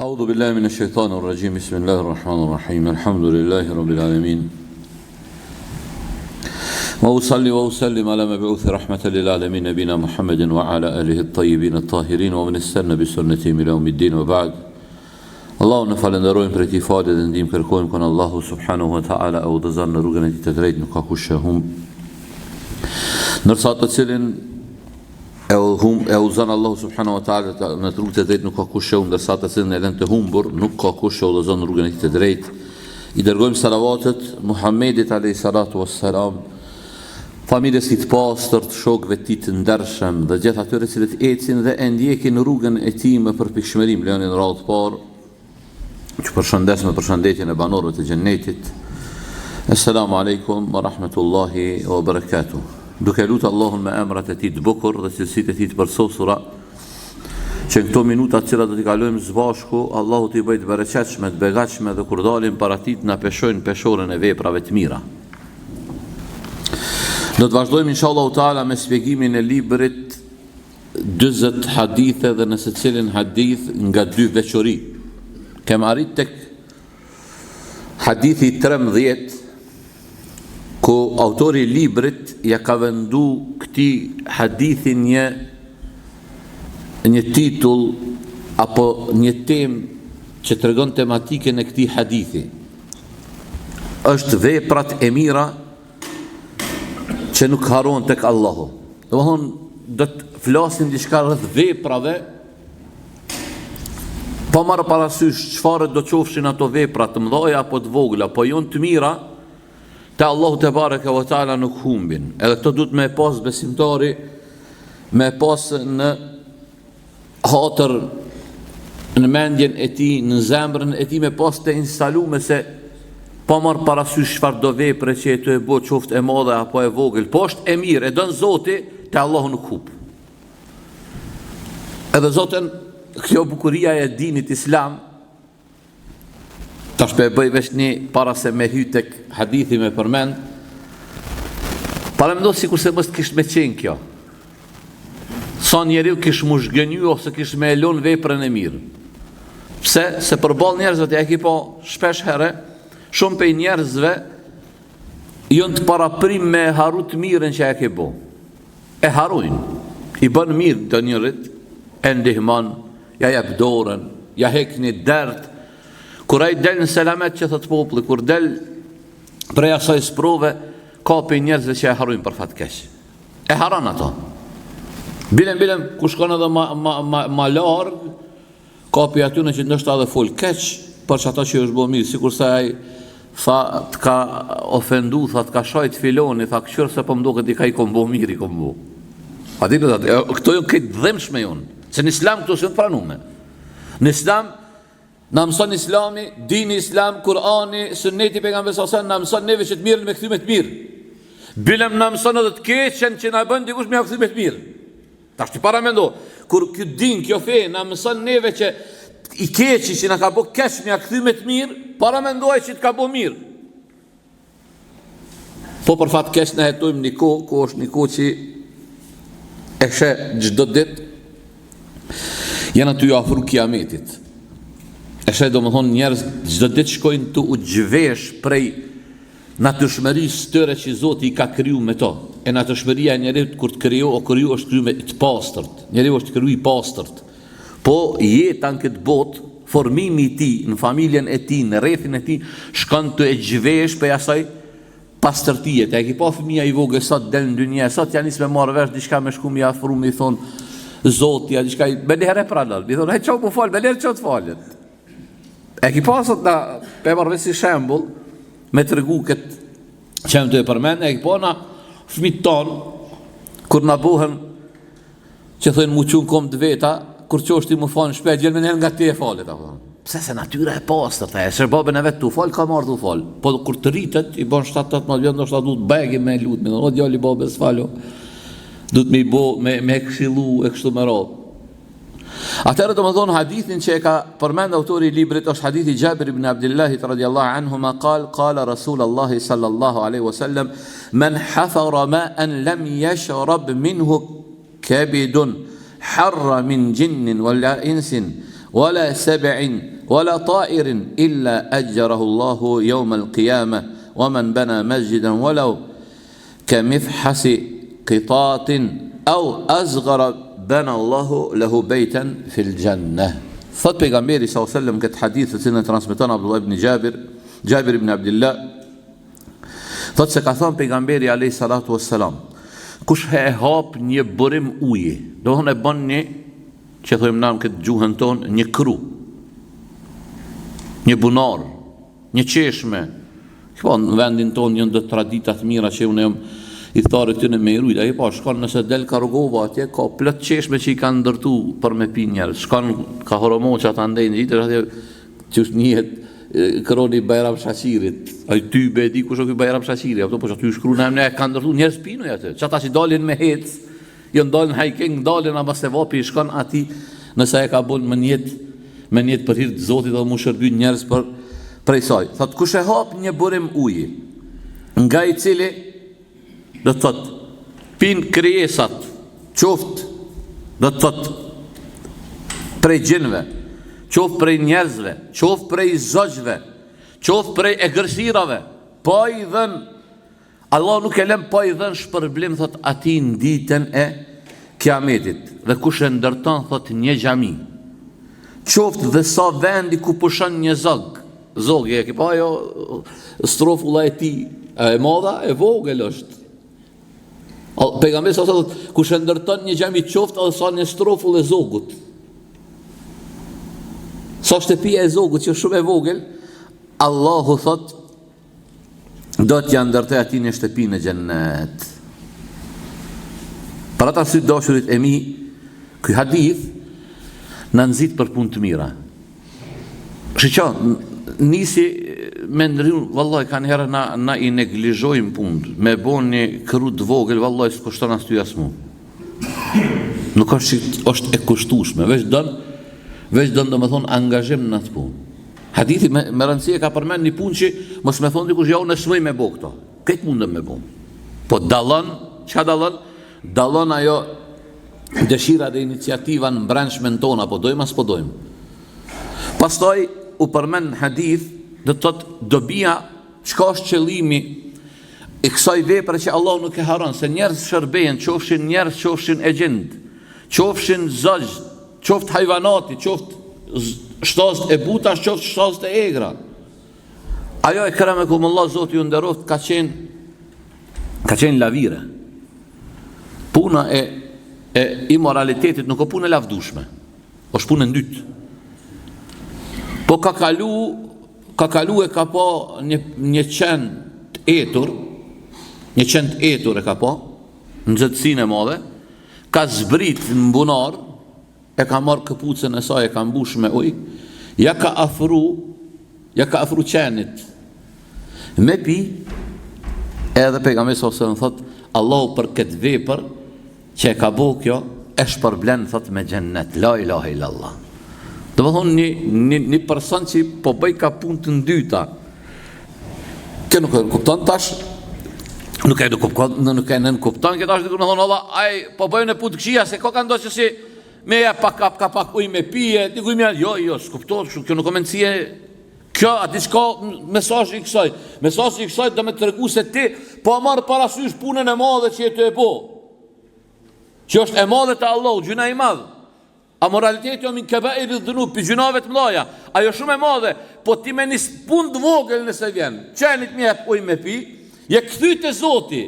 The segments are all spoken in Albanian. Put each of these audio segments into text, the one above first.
أعوذ بالله من الشيطان الرجيم بسم الله الرحمن الرحيم الحمد لله رب العالمين وأصلي وأسلم على مبعوث رحمة للعالمين نبينا محمد وعلى آله الطيبين الطاهرين ومن استنى بسنتهم إلى يوم الدين وبعد Allahu në falenderojmë për këtij fali dhe ndihmë kërkojmë kon Allahu subhanahu wa taala e udhëzon në rrugën e tij të drejtë, nuk ka kush e humb. Ndërsa të cilin e uzon Allahu subhanahu wa taala në rrugën e drejtë nuk ka kush e humb, ndërsa të cilin e lën të humbur nuk ka kush e udhëzon në rrugën e tij të drejtë. I dërgojmë salavatet Muhammedit alayhi salatu wassalam, familjes së tij të pastërt, shokëve të tij të ndershëm dhe gjithë atyre që ecin dhe e ndjekin rrugën e tij me përpikshmëri, lejonin radhë të parë që përshëndes me përshëndetjen e banorëve të xhennetit. Assalamu alaikum wa rahmatullahi wa barakatuh. Duke lutur Allahun me emrat e tij të bukur dhe cilësitë e tij të përsosura, që në këto minuta të cilat do t'i kalojmë së bashku, Allahu t'i bëjë të bereqetshme, të begatshme dhe kur dalim para tij na peshojnë peshorën e veprave të mira. Do të vazhdojmë inshallah taala me shpjegimin e librit 40 hadithe dhe në secilin hadith nga dy veçori. Kem arrit tek hadithi 13, ku autori i librit ja ka vendu këtij hadithi një titull apo një temë që tregon tematikën e këtij hadithi. Është veprat e mira që nuk harrohen tek Allahu. Domthon do të flasim diçka rreth veprave, po marrë parasysh çfarë do qofshin ato vepra të mëdha apo të vogla, po jon të mira, te Allahu te bareke ve taala nuk humbin. Edhe këto duhet me pas besimtari, me pas në hatër, në mendjen e tij, në zemrën e tij, me pas të instaluar se po marrë parasysh çfarë do vepre që e bë, qoftë e madhe apo e vogël, po është e mirë, e don Zoti, te Allahu nuk humb. Edhe Zotën, kjo bukuria e dinit islam, tash për e bëj vesh një para se me hy tek hadithi me përmend, para mendo sikur se mos kish me qenë kjo. Sa njeriu kish mu zhgënyu ose kish me elon veprën e mirë. Pse? Se përballë njerëzve të ki po shpesh herë, shumë prej njerëzve janë të paraprim me harru të mirën që e ke bo. E harrojnë, i bën mirë të njërit, e ndihmon, ja jep dorën, ja hek një dert. Kur ai del në selamet që thot populli, kur del prej asaj sprove, ka pe njerëzve që e harrojnë për fat keq. E harron ato. Bilem ku shkon edhe ma larg, ka pe aty në që ndoshta edhe fol keq për çato që është bë mirë, sikurse ai tha të ka ofendu, tha të ka shajt filoni, tha këshir se po më duket i ka i kombo mirë, i kombo. A di për këto jo këtë dhemshme jonë. Se në islam këto së në pranume. Në islam, në mëson islami, dini islam, Kurani, sunneti pejgamberi sallallahu alajhi wasallam, në mëson neve që të mirën me këthyme të mirë. Bilem në mëson edhe të keqen që në bën dikush me këthyme të mirë. Ta shtë para mendo, kur kjo din, kjo fe, në mëson neve që i keqi që në ka bo keq me këthyme të mirë, para mendoj që të ka bo mirë. Po për fat keq në jetojmë një kohë, ku është një kohë që e shë çdo ditë, janë aty afru kiametit. E shë do më thonë njerëz çdo ditë shkojnë të u gjvesh prej natyrshmërisë tyre që Zoti i ka kriju me to. E natyrshmëria e njerit kur të kriju është kriju me të pastërt. Njeriu është kriju i pastërt. Po jeta në këtë botë, formimi i tij në familjen e tij, në rrethin e tij, shkon të e gjvesh për asaj pastërtie. E ki pa fëmia i vogël sot del në dynjë, sot janë nisë me marrë vesh diçka me shku mi afru mi thonë Zotja, diçka me një herë e pranal, mi thonë, hej qo mu falë, me njerë qo të falet. E ki pasot na, pe marrë si shembull, me të regu këtë qemë të e përmen, e ki po na fmit tonë, kur na buhen, që thënë mu qunë kom të veta, kur qo është ti mu falë në shpejt, gjelë me njerë nga ti e falet. Pse se natyra e pastër, e se babën e vetë të falë, ka marrë të falë. Po kur të rritet, i bon 7-8 vjetë, ndoshta duhet begi me lutë, o djali babës falo. Duhet me i bo, me këshilu e kështu me radhë. Atëherë do më thonë hadithin që e ka përmend autori i librit është hadithi Jabir ibn Abdillahi radiallahu anhu ma qala Rasulullahi sallallahu alaihi wasallam man hafara ma'an lam yashrab minhu kabidun harra min jinnin wala insin ولا سبع ولا طائر إلا أجره الله يوم القيامة ومن بنى مسجدا ولو كمفحص قطاط أو أصغر بنى الله له بيتا في الجنة. Thot pejgamberi sallallahu alaihi wasallam këtë hadith të cilën e transmeton Abdullah ibn Jabir ibn Abdullah, thot se ka thënë pejgamberi alayhi salatu wassalam, kush e hap një burim uji, do të thonë e bën një, që thojmë na këtë gjuhën tonë, një kru, një bunar, një qeshme. Po në vendin tonë janë të tradita të mira që unë jam i thare ty në me i rujt, a i pa, shkon nëse del ka rrugova atje, ka plët qeshme që i kanë ndërtu për me pi njerës, shkon ka horomo që ata ndejnë gjitër, atje që është njët këroni Bajram Shaqirit, a i ty be di kush o këj Bajram Shaqiri, po që aty shkru në emne, ka ndërtu njerës pinu atë, që ata që dalin me hec, jënë dalin hiking, dalin a baste vapi, shkon ati, nëse e ka bun me njetë për hirtë Zotit dhe mu shërby njerës për prej saj. Thot, kush e hap një burim uji, nga i cili do të thot, pin krijesat, qoft, do të thot, prej gjinve, qoft prej njerëzve, qoft prej zogjve, qoft prej egërsirave, pa i dhen, Allah nuk e lem pa i dhen shpërblim, thot, ati në ditën e kiametit, dhe kush e ndërton, thot, një xhami, qoft dhe sa vendi ku pushon një zogje, e kipa jo, strofulla e ti, e madha, e vogël është. Pejgamberi sa thot, kush e ndërton një xhami qoftë edhe sa një strofull e zogut. Sa shtëpia e zogut që është shumë e vogël, Allahu thot, do t'ja ndërtoj atij një shtëpi në xhennet. Për ata sy dashurit e mi, ky hadith na nxit për punë të mira. Shiqo, nisi me ndryn, vallahi kanë herë na i neglizhojmë punë, me bon një kërru të vogël, vallahi s'kushton as ty as mu. Nuk është e kushtueshme, veç don domethënë angazhim në atë punë. Hadithi me rëndësi ka përmend një punë që mos më thon dikush ja unë smoj me bë këto. Këtë mundem me bë. Po dallon, çka dallon? Dallon ajo dëshira dhe iniciativa në brendshmën tonë, apo dojmë as po dojmë. Pastaj u përmend hadith, do të thotë dobia, çka është qëllimi i kësaj vepre që Allah nuk e haron, se njerëz shërbejnë, qofshin njerëz, qofshin e gjend, qofshin zogj, qoft hajvanati, qoft shtazët e buta, qoft shtazët e egra. Ajo e keremekumullah, Zoti ju nderoft, ka qenë lavire. Puna e imoralitetit nuk o punë e lavdushme, është punë e ndytë. Po ka kalu e ka po një qend etur, një qend etur e ka po, në zëtësin e madhe, ka zbrit në bunar, e ka marrë këpucën e saj, e ka mbush me ujë, ja ka afru qenit, me pi, edhe pejgamberi sallallahu alajhi wasallam thot, Allahu për këtë vepër që e ka bo kjo, e shpërblen, thot, me xhennet, la ilaha illallah. Do më thonë një person që po bëj ka punë të ndyta, kë nuk e në kupton tash, nuk e në kupton këtë tash, dhe në thonë, Allah, aj, po bëjnë e punë të këshia, se ko ka ndo që si, me ja pak uj me pije, dikuj me, jo, s'kupton, kjo nuk komencije, kjo, ati qka mesazhi i kësaj, do me të regu se ti, po marë parasysh punën e madhe që e të e po, që është e madhe të Allah, gjuna i madhe. A moraliteti o min kebairi dhunub, për gjunave të mlaja, ajo shumë e madhe, po ti me një punë të vogël nëse vjen, qenit mi e uj me pi, je këthyt e Zoti,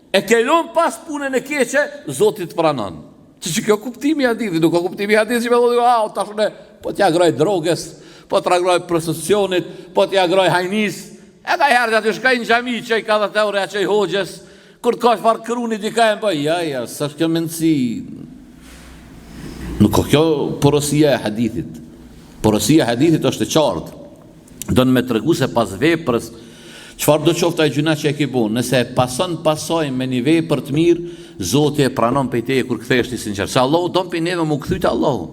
e kelon pas punën e keqe, Zoti të pranon. Që kjo kuptimi hadithi, nuk o kuptimi hadithi që me dhodi, tashune, po t'ja groj droges, po t'ja groj prostitucionit, po t'ja groj hajnis, e ka herë që aty shkaj në gjami, që i ka dhe teore, që i hoqës, kur t'ka shfar këruni t'i ka e më bëj, ja, së është kjo mendësi. Nuk o kjo porosia e hadithit. Porosia e hadithit është e qartë. Do në me të regu se pas veprës, qëfar do qofta e gjuna që e ki bu, nëse e pason pasoj me një vepër të mirë, Zoti e pranon për i teje kur këtheshti sinqerë. Se Allahu don për neve mu këthyta Allahu.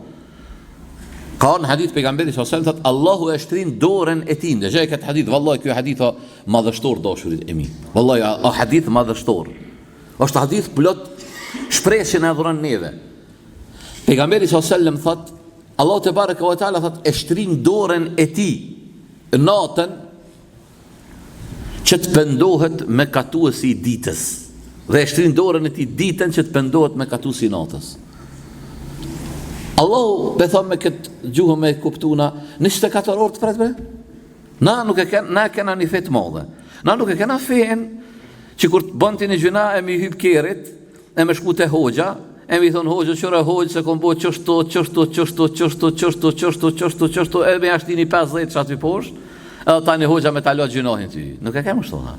Ka në hadith pejgamberi s.a.s. thot, Allahu e shtrin dorën e tin. Dhe gjë e këtë hadith, vallaj, kjo hadith o madhështor dashurit e mi. Vallaj, o hadith madhështor. Është hadith plot shpresë që në edhuron neve. Pejgamberi s.a.s. thot, Allahu te bareke ve taala thot e shtrin dorën e tij natën që të pendohet me katuesi i ditës. Dhe e shtrin dorën e tij ditën që të pendohet me katuesi i natës. Allahu be thon me këtë gjuhë me kuptuna 24 orë të fretme. Na nuk e kena një fe të madhe. Na nuk e kena fen që kur të bën ti një gjëna e mi hyp kerit, e me shku te hoxha, e mi thon hoxha çora hoxh se kom bë çështo, e me ashtini 50 çat vi poshtë, edhe tani hoxha me ta lë gjinohin ty. Nuk e kemë ashtu na.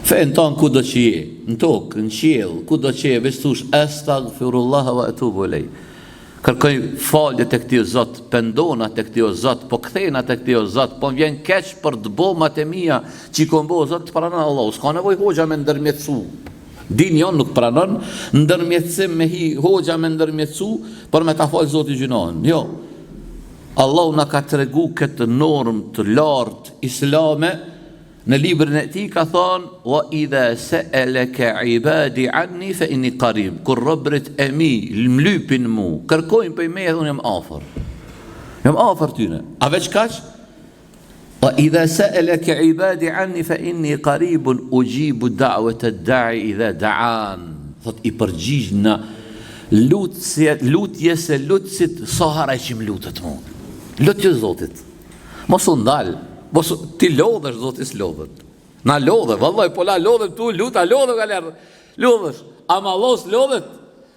Fen ton ku do që je, në tokë, në qiell, ku do që je, veç thush astaghfirullah wa atubu ilay. Kërkoj falje tek ti o Zot, pendona tek ti o Zot, po kthena tek ti o Zot, po vjen keq për të bomat e mia që i kom bë o Zot të pranon Allahu. S'ka nevojë hoxha me ndërmjetësu. Dini jon nuk pranon ndërmjetësim me hoxha me ndërmjetësu për me ta fal Zoti gjinohen. Jo. Allahu na ka tregu këtë normë të lartë islame në librin e tij ka thonë wa idha sa'alaka ibadi anni fa inni qarib. Kur robrit e mi mlypin mu, kërkojnë për me unë jam afër. Jam afër tyne. A veç kaq? Wa idha sa'alaka ibadi anni fa inni qaribun ujibu da'wata ad-da'i idha da'an. Thot i përgjigj në lutjes e lutësit sa herë që më lutet mu. Lutje Zotit. Mos u ndal. Ti lodhesh Zotis lodhet. Na lodhe, vallaj, po la lodhe tu, luta lodhe galer. Lodhesh. Ama Allah lodhet.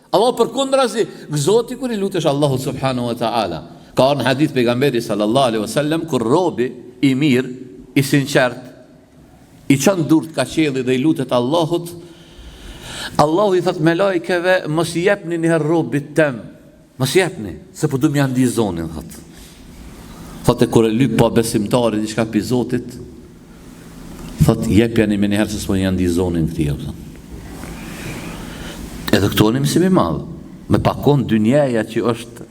Allah përkundrazi, Zoti kur I lutesh Allahu subhanahu wa taala. Ka në hadith pejgamberi sallallahu alaihi wasallam kur robi I mirë, I sinqert, I çon durt ka qielli dhe I lutet Allahut, Allahu I thot me lajkeve mos I jepni një herë robit tem. Mos jepni, se po duam ja ndi zonin thot. Thotë kur e lyp pa besimtari diçka pi Zotit, thotë jepjani me njëherë se s'po janë ndi zonin këtij. Edhe këto në mësim I madh. Me pakon dynjaja që është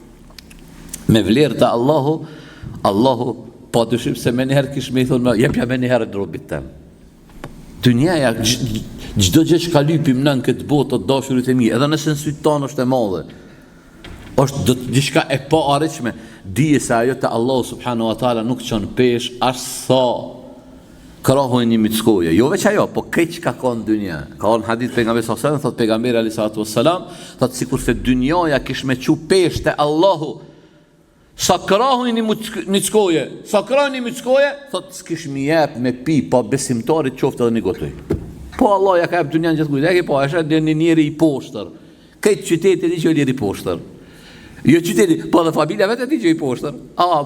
me vlerë të Allahu pa dyshim se me njëherë kish me I thonë jepja me njëherë robit tem. Dynjaja çdo gjë që ka lypim nën këtë botë të dashurit e mi, edhe nëse në sytë tanë është e madhe, është diçka e pa arritshme. Dije se ajo të Allahu subhanahu wa taala nuk çon pesh as sa krahojnë një mickoje. Jo veç ajo, po keq ka kanë dynja. Ka në hadith pejgamberi sallallahu alaihi wasallam, thot pejgamberi alayhi salatu wassalam, thot sikur se dynjaja kish me çu pesh te Allahu. Sa krahojnë një mickoje, sa krahojnë një mickoje, thot s'kish më jep me pi pa besimtarit qoftë edhe një gotoj. Po Allah ja ka jep dynjan gjithkujt. E ke po, është një njeri I poshtër. Këtë qyteti di që I poshtër. Jo qyteti, po dhe familja vetë ti që I poshtër.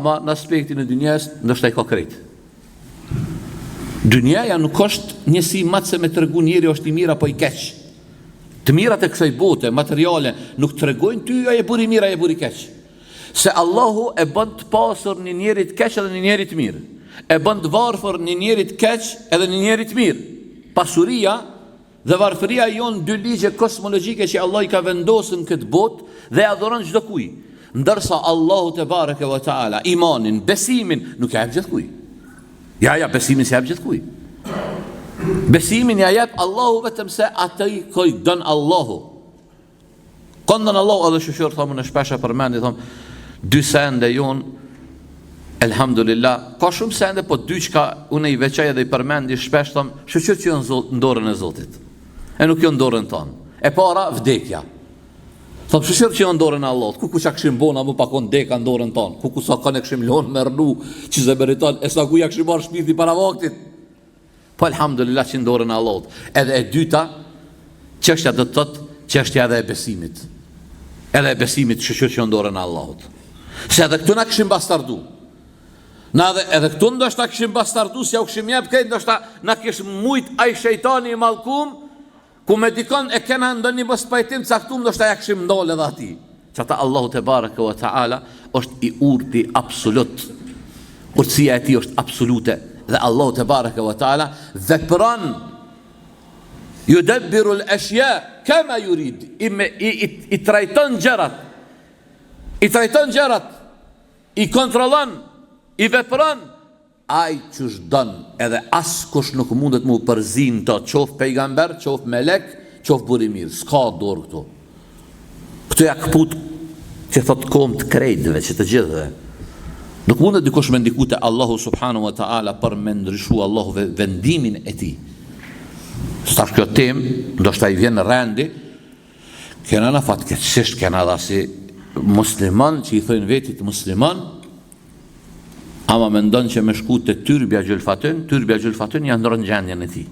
Ma në aspektin e dynjas, ndoshta I ka krejt. Dynjaja nuk është njësi matë se me të regu njeri është I mira po I keq. Të mirat e kësaj bote, materiale, nuk të regojnë ty, a je buri mira, a je buri keq. Se Allahu e bën të pasur një njeri të keq edhe një njeri të mirë. E bën të varfër një njeri të keq edhe një njeri të mirë. Pasuria dhe varfëria jonë dy ligje kosmologjike që Allah I ka vendosën këtë botë dhe adhuron çdo kuj. Ndërsa Allahu te bareke ve taala imanin, besimin nuk ja jep gjithkuj. Ja, besimin s'ja jep gjithkuj. Besimin ja jep Allahu vetëm se atë I koj don Allahu. Këndon Allahu edhe shoqër thonë në shpeshe përmendi thonë dy sende jonë elhamdulillah, ka shumë sende, po dy çka unë I veçaj edhe I përmendi shpesh thonë shoqër që janë në dorën e Zotit. E nuk janë në dorën tonë. E para vdekja. Thonë shoqër që janë në dorën e Allahut. Ku çka kishim bona më pakon deka në dorën tonë. Ku sa kanë kishim lënë me rnu, që zemëriton, e sa ku ja kishim marrë shpirti para vaktit. Po elhamdulillah që në dorën e Allahut. Edhe e dyta, çështja do të thotë çështja edhe e besimit. Edhe e besimit shoqër që janë në dorën e Allahut. Se edhe këtu na kishim bastardu. Na edhe këtu ndoshta kishim bastardu, si ja u kishim jep këtë, ndoshta na kish mujt ai shejtani I mallkum, ku me dikon e kena ndonjë mos pajtim caktuar, ndoshta ja kishim ndal edhe atij. Çata Allahu te bareke ve taala është I urti absolut. Urtësia e tij është absolute dhe Allahu te bareke ve taala vepron yudabbiru al-ashya kama yurid. I trajton gjërat. I trajton gjërat. I kontrollon, I vepron ai që shdon, edhe askush nuk mundet mu përzin të qof pejgamber, qof melek, qof burimir. S'ka dorë këtu. Këtu ja këput që thot kom të krejtëve, që të gjithëve. Nuk mundet dikush me ndiku te Allahu subhanahu wa ta'ala për me ndryshu Allahu vendimin e tij. Stash kjo temë, ndoshta i vjen rendi, kena na fatkeqësisht kena dha si musliman që i thojnë vetit musliman, ama mendon që me shku te Tyrbia Gjylfatyn janë ndron gjendjen e tij.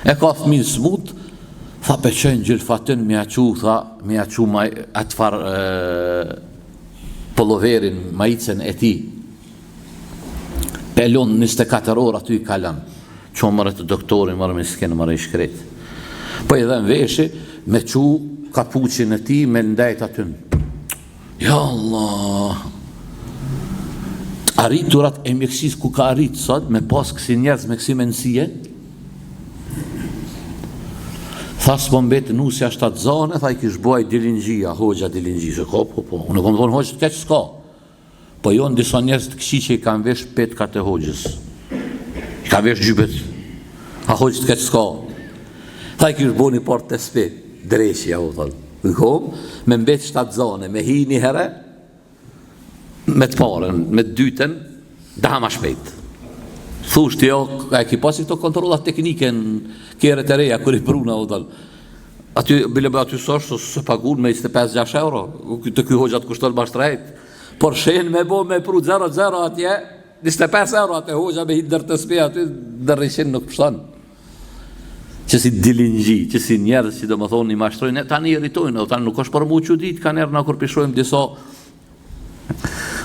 E ka fëmijë smut, tha peqojnë Gjylfatyn me aqu atfar polloverin, majicën e tij. Pelon 24 orë aty i kalan. Çomërë të doktorin, marrë miskin, marrë i shkret. Po i dhen veshi me qu kapuqin e tij me ndajt aty. Ja Allah. Arriturat e mjekësisë ku ka arrit sot me pas kësi njerëz me kësi mendësie. Tha s'po mbet nusja shtatë zane, tha i kish buaj Dilingjia, hoxha Dilingji, se po. Unë kom thonë hoxhë të keq s'ka. Po jo në disa njerëz të këqij që i kanë vesh petkat e hoxhës. I kanë vesh gjybet. A hoxhë të keq s'ka. Tha i kish boni por të spe, dreshja u thonë. Kom, me mbet shtatë zane, me hi një herë, me të parën, me të dytën, daha ma shpejt. Thusht jo, e ki pasi këto kontrollat teknike në kjerët e reja, kër i pruna u dal. Aty, bile aty sosh, se pagun me 25-6 euro, të ky hoxha të kushton bashtrajt. Por shenë me bo me pru 0-0 atje, 25 euro atë hoxha me hitë dërë të spe aty, dërë i shenë nuk pështon. Që si Dilingji, që si njerës që do më thonë i mashtrojnë, ta një irritojnë, ta nuk është për mu që ditë, ka njerë na kur pishojmë disa,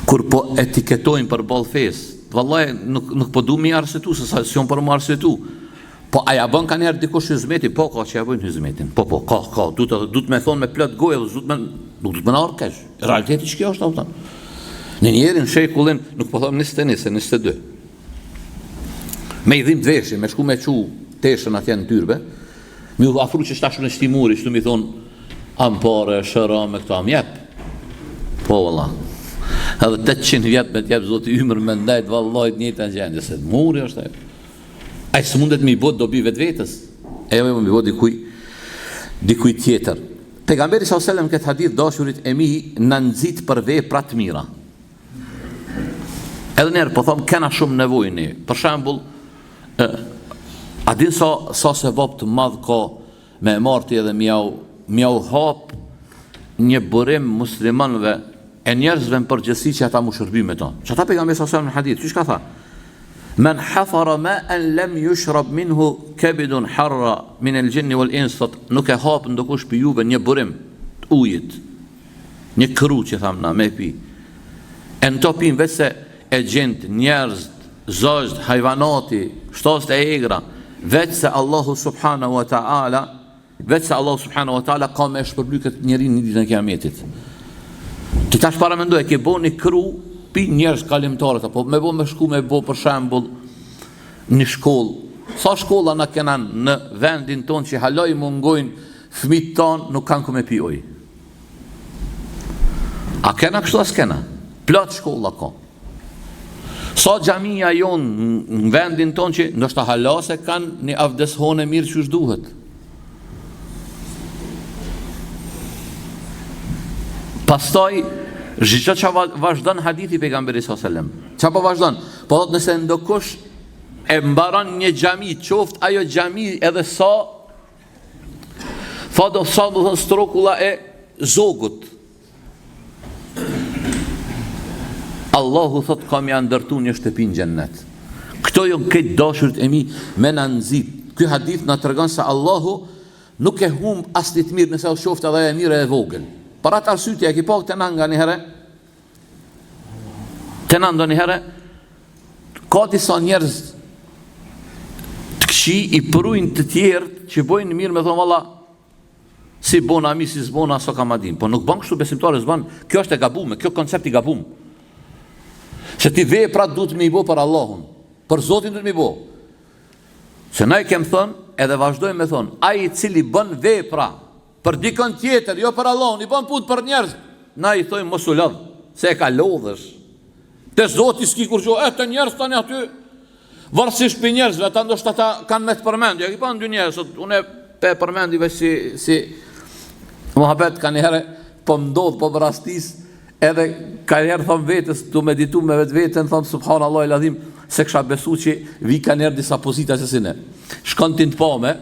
kur po etiketojnë për ball fesë. Vallaj, nuk po du mi arsitu, se sa s'jon për mu arsitu. Po aja bën ka njerë dikush hizmeti, po ka që ja bëjnë hizmetin. Po, ka, du të me thonë me plot gojë, nuk du të me në orkesh. Realiteti që kjo është, autan. Në njerin shekullin, nuk po thonë 21, se 22. Me i dhim të veshi, me shku me qu teshën atje në Tyrbe, mi u afru që shtashun e shtimuri, që tu mi thonë, ampare, shëra, me këta, mjep. Po, valla. Edhe 800 vjetë me t'jep zoti ymër me ndajt vallajt njëtë në gjendje, se muri është e. A i së mundet mi bot dobi vetë vetës, e jo mi bot dikuj tjetër. Pejgamberi s.a.s. këtë hadith dashurit e mi në nëzit për vepra të mira. Edhe njerë, po thomë, kena shumë nevojni. Për shembull, a din sa se vop të madh ka me marti edhe mjau hap një burim muslimanëve e njerëzve në përgjësi që ata mu shërby me ta. Që ata pejgamberi s.a.s. në hadith, që shka tha? Men hafara ma en lem yushrab minhu kebidun harra min el gjinni wal ins, nuk e hapë ndokush për juve një burim të ujit, një kru që thamna me pi. E në to pin vetë se e gjendë, njerëz, zozd, hajvanati, shtost e egra, vetë se Allahu subhanahu wa ta'ala ka me shpërbly këtë njeri një ditë në kiametit. Ti tash para mendoj, ke bo një kru pi njerëz kalimtarët, apo me bo me shku me bo për shembull një shkollë. Sa shkolla na kena në vendin ton që haloj mungojnë fëmijët tonë nuk kanë ku me pi ujë. A kena kështu as kena? Plot shkolla ka. Sa xhamia jonë në vendin ton që ndoshta hala se kanë një avdeshone mirë që duhet. Pastaj gjithë që vazhdon hadithi pejgamberi s.a.s. Që po vazhdon? Po dhëtë nëse ndokush e mbaron një xhami, qoft ajo xhami edhe sa do sa më thënë strokulla e zogut. Allahu thot kam ja ndërtu një shtëpi në xhennet. Këto janë këtë dashurit e mi me në nëzit. Ky hadith na tregon se Allahu nuk e humb as të mirë nëse u shoft edhe e mirë e vogël. Për atë arsytje, e ki pak të nga një herë, të nga ndo një herë, ka disa njerëz të këqi i përujnë të tjertë që bojnë mirë me thonë valla, si bona mi, si zbona, so kam adin. Po nuk ban kështu besimtare zban, kjo është e gabume, kjo koncept i gabum. Se ti vepra du të me i bo për Allahun, për Zotin du të me i bo. Se na i kem thënë, edhe vazhdojmë me thonë, ai i cili bën vepra, për dikën tjetër, jo për Allahun, i bën punë për njerëz, na i thojmë mos u lodh, se e ka lodhësh. Te Zoti s'ki kur gjo, të njerëz tani aty, varësisht për njerëzve, ata ndoshta ata kanë me të përmendje, ja ki pa në dy njerëz, unë e pe përmendive si muhabet ka një herë, po ndodh, po më rastis, edhe ka njerë thëmë vetës, tu meditu me vetë vetën, thëmë subhanallah el adhim, se kësha besu që vi ka njerë disa pozita se sine. Shkon ti në pame,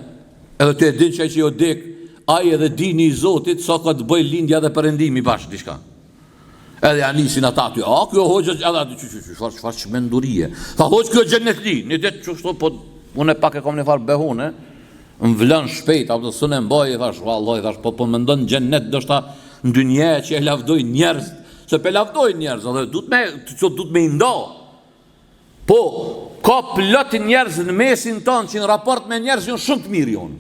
edhe të e din që jo dek, ai edhe dini i Zotit, sa ka të bëj lindja dhe përendimi bashkë, dishka. Edhe ja nisin ata aty, kjo hoqë, edhe aty, çfarë çmendurie. Tha hoqë kjo xhennet li, një ditë çështo, po unë pak e kam një farë behune, më vlën shpejt, apo s'unë mbaj, thash, vallahi, thash, po mendon xhennet do shta në dynje që e lavdoj njerëz, se pe lavdoj njerëz, edhe duhet me i ndo. Po, ka plot njerëz në mesin tonë që në raport me njerëz janë shumë të mirë jonë.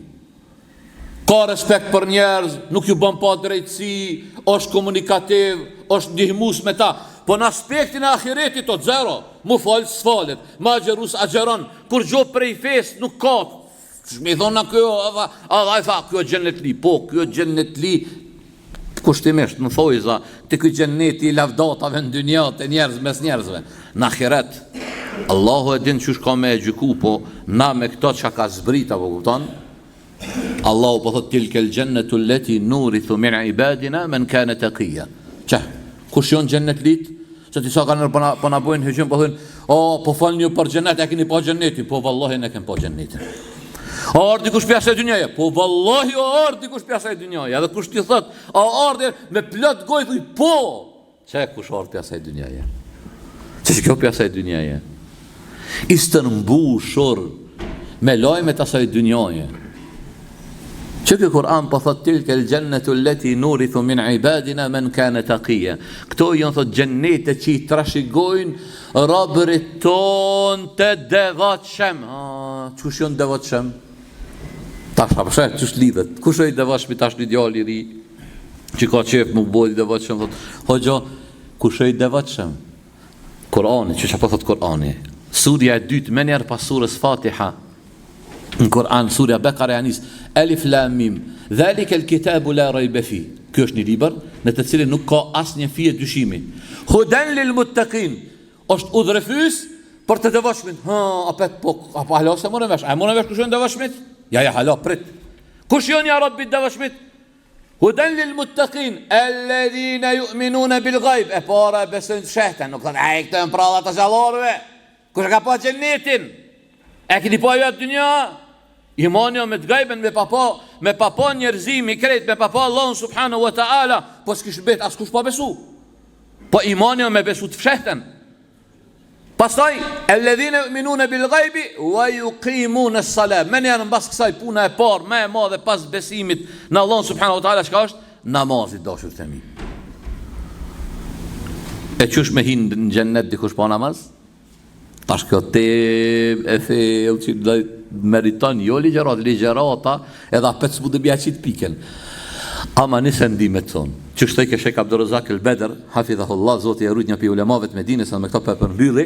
Ka respekt për njerëz, nuk ju bën pa drejtësi, është komunikativ, është ndihmues me ta. Po në aspektin e ahiretit o zero, mu falë s'falet, ma agjerus agjeron, kur gjo prej fes nuk ka. Me i thonë në kjo, a tha, kjo xhennet li, po, kjo xhennet li, kushtimisht, më thoi za, të kjo xhenneti i lavdatave në dynjat e njerëz mes njerëzve. Në ahiret, Allahu e din qysh ka me e gjyku, po na me këto që ka zbrita, po kupton? Allahu po thot tilkel xhennetu allati nurithu min ibadina man kana taqiya. Çe, kush jon xhennet lit? Se ti sa kanë po na bojnë hëgjim, po thonë, po falni ju për xhennet, e keni pa xhennetin, po vallahi ne kem pa xhennetin. A ardi kush pjasë e dynjaja? Po vallahi o ardi kush pjasë e dynjaja. Edhe kush ti thot, a ardi me plot gojë thuj, po. Çe kush ardi pjasë e dynjaja? Se kjo pjasë e dynjaja. Istën mbushur me lajmet asaj dynjaje. Që kjo Kur'an po thot tilke el xhennetu allati nurithu min ibadina man kana taqiya. Këto janë thot xhennetet që i trashëgojnë robërit ton të devotshëm. Çush janë devotshëm? Tash apo se çush lidhet? Kush është i devotshëm tash një djalë i ri që ka qef më bëj i devotshëm thot. Hoxha, kush është i devotshëm? Kur'ani, çush apo thot Kur'ani. Surja e dytë më njëherë pas surës Fatiha. Në Kur'an, surja Bekare janis, Alif Lam Mim, dhalika al-kitabu la rayba fi. Ky është një libër në të cilin nuk ka asnjë fije dyshimi. Hudan lil muttaqin, është udhërfys për të devotshmit. Apo hala se morën vesh. A morën vesh kush janë devotshmit? Ja, hala prit. Kush janë ja Rabbi devotshmit? Hudan lil muttaqin, alladhina yu'minuna bil ghaib. E para besojnë shehten, nuk thonë ai këto janë prallat të xhallarëve. Kush ka pa xhennetin? E keni pa ju atë dynja? Imani me të gajben, me papa njerëzimi krejt, me papa Allahun subhanahu wa ta'ala, po s'kish bet as kush pa besu. Po imani me besu të fshehten. Pastaj, alladhina yu'minuna bil ghaibi wa yuqimuna as-salat. Men janë mbas kësaj puna e parë, më e madhe pas besimit në Allahun subhanahu wa ta'ala, çka është? Namazi, dashur të mi. E çush me hin në xhennet dikush pa namaz? Tash kjo te e thellë që meriton jo ligjerata edhe apet s'mu dhe bja qitë piken. Ama nisë ndimet tonë. Që shtoj ke Shek Abdurrazak el Bedr, hafidhahullah, zoti e rujt një pi ulemave të Medinës, me këto përmbylli,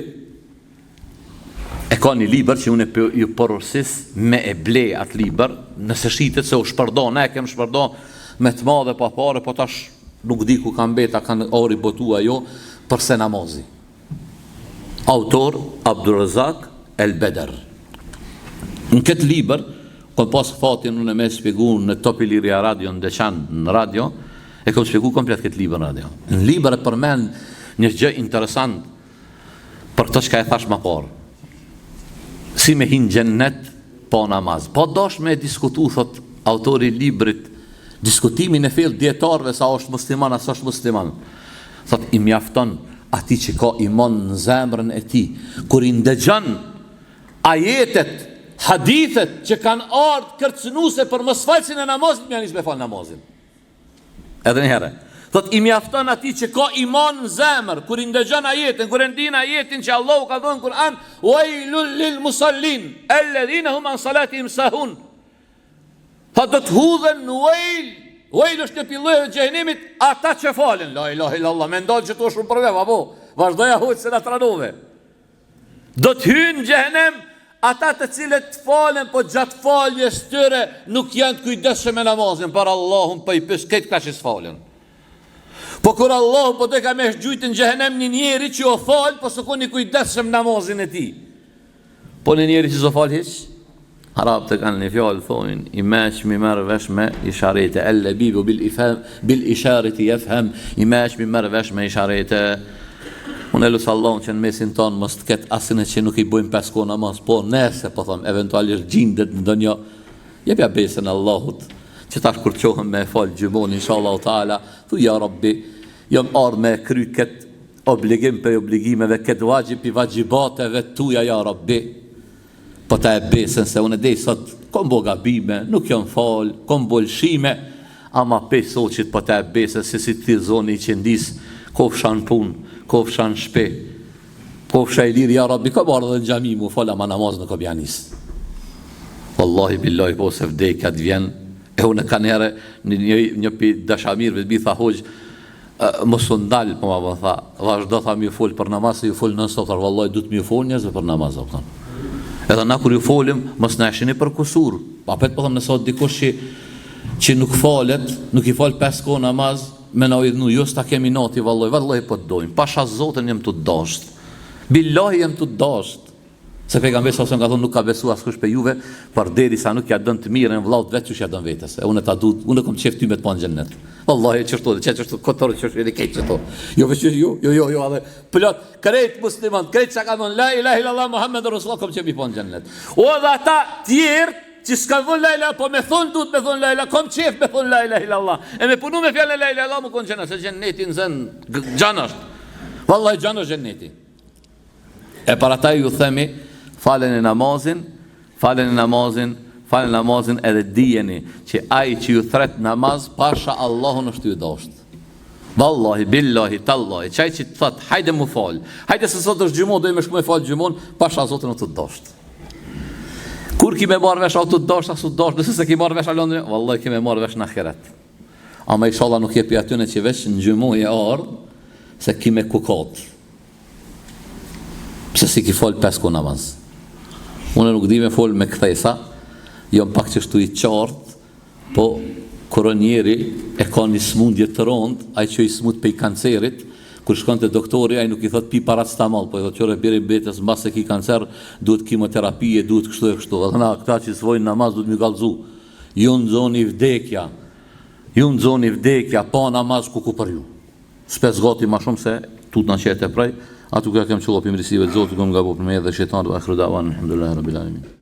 e ka një liber që unë ju pororsis me e ble atë liber, nëse shitet se u shpërdo, ne kem shpërdo me të madhe pa pare, po tash nuk di ku kam beta, kanë ori botua jo, përse namazi. Autor Abdurrazak el Bedr. Në këtë liber, kënë pas fatin unë me spjegu në Top Ilirja Radio, në Deçan në radio, e këmë spjegu komplet këtë liber në radio. Në liber e përmen një gjë interesant për të që ka e thash ma parë. Si me hinë gjennet pa namaz. Po dosh me diskutu, thot autori librit, diskutimin e fill djetarve sa është musliman, asa është musliman. Thot i mjafton ati që ka iman në zemrën e ti, kur i ndëgjan ajetet, hadithet që kanë ardhë kërcënuse për mos falsin e namazit, më janë isë me falë namazin. Edhe njëherë. Thot, i mjafton ati që ka iman në zemër, kur i ndëgjan ajetin, kur e ndin ajetin që Allahu ka dhënë në Kur'an, wailul lil musallin, alladhina hum an salatihim sahun. Thot, do të hudhen në Wejl është në pillëve të gjehenimit, ata që falen. La ilaha illallah, me ndalë që të shumë përvem, apo, vazhdoja hujtë se në tranove. Do të hynë në gjehenem, ata të cilët falen, po gjatë faljes tyre, nuk janë të kujdesshëm me namazin, për Allahun për i pës, këtë ka që s'falen. Po kur Allahun po të ka me shgjujtë në gjehenem një njeri që o falë, po së ku një kujdesshëm namazin e ti. Po një njeri që zë falë hiç, Arabët kanë një fjalë thonin, i mëshmi merr vesh me isharete, el-labibu bil ishareti yafham, i mëshmi merr vesh me isharete. Unë lutem Allahun që në mesin tonë mos të ketë asnjë që nuk i bëjmë 5 kohë namaz, po nëse po them eventualisht gjendet në ndonjë, jepja besën Allahut, që tash kur qohem me fal gjumon inshallah taala, thu ja Rabbi, jam ardhur me kry kët obligim për obligimeve, kët vajib i vajibateve tuja ja Rabbi. Po ta e besën se unë dhe sot kom bo gabime, nuk jam fal, kom bo lëshime, ama pe soqit po ta e besën se si ti zoni i qendis, kofshan pun, kofshan shpe, kofsha i lirë, ja Rabbi, ka barë dhe në gjami mu fal, ama namaz në kom janis. Wallahi billahi po se vdekja të vjen, e unë ka njerë një pi dashamirve të bi tha hoqë, mos u ndal, po ma tha, vazhdo tha mi fol për namaz, ju fol nën sot, wallahi du të mi fol njerëzve për namaz, edhe na kur ju folim, mos na shihni për kusur. Pa pet po them nëse dikush që nuk falet, nuk i fal 5 kohë namaz, me na idhnu, jo sta kemi nati vallahi po të dojmë. Pasha Zotin jam të dasht. Billahi jam të dasht. Se pejgamberi sa ka thonë nuk ka besuar askush pe juve, përderisa nuk ja dën të mirën vllaut vetë çu ja dën vetes. E unë ta du, unë kam çeft ty me të pa në xhennet. Wallahi çështo kotor çështo edhe këtë çto. Jo vetë jo, edhe plot krejt musliman, krejt çka kanë la ilaha illallah Muhammedur Rasulullah kom çemi pa në xhennet. O dha ata tjerë që s'kan von la ilaha, po me thon duhet me thon la ilaha, kom çef me thon la ilaha illallah. E me punu me fjalën la ilaha illallah më kon xhennet, se xhenneti nzën xhanash. Wallahi xhanash xhenneti. E para ta ju themi falen e namazin edhe dijeni që ai që ju thret namaz pasha Allahun është ju dasht. Wallahi billahi tallahi çaj që thot hajde mu fal, hajde se sot është gjumon, do më shkoj me fal gjumon, pasha Zotin të dasht. Kur ki me marr vesh ato të dasht, asu dasht, nëse se ki marr vesh alon, wallahi ki me marr vesh në ahiret. Ama inshallah nuk jepi aty në që vesh në gjumon e ardh se ki me kukat. Pse si ki fal 5 kohë namaz. Unë nuk di me fol me kthesa, jam pak qështu i qartë, po kërë njeri e ka një smundje të rondë, ai që i smut pe i kancerit, kur shkon të doktori, ai nuk i thot pi paracetamol, po i thot qore beri betës, mbas se ki kancer, duhet kimoterapie, duhet kështu e kështu. Edhe na këta që s'vojnë namaz, duhet mi gallzu. Ju në zoni vdekja, pa namaz ku për ju. S'pes gati ma shumë se tut në qete prej, atu ka kem qëllopim risive të zotë, kom nga po për me dhe shetan, dhe akhru davan, alhamdulillah, rabbil alamin.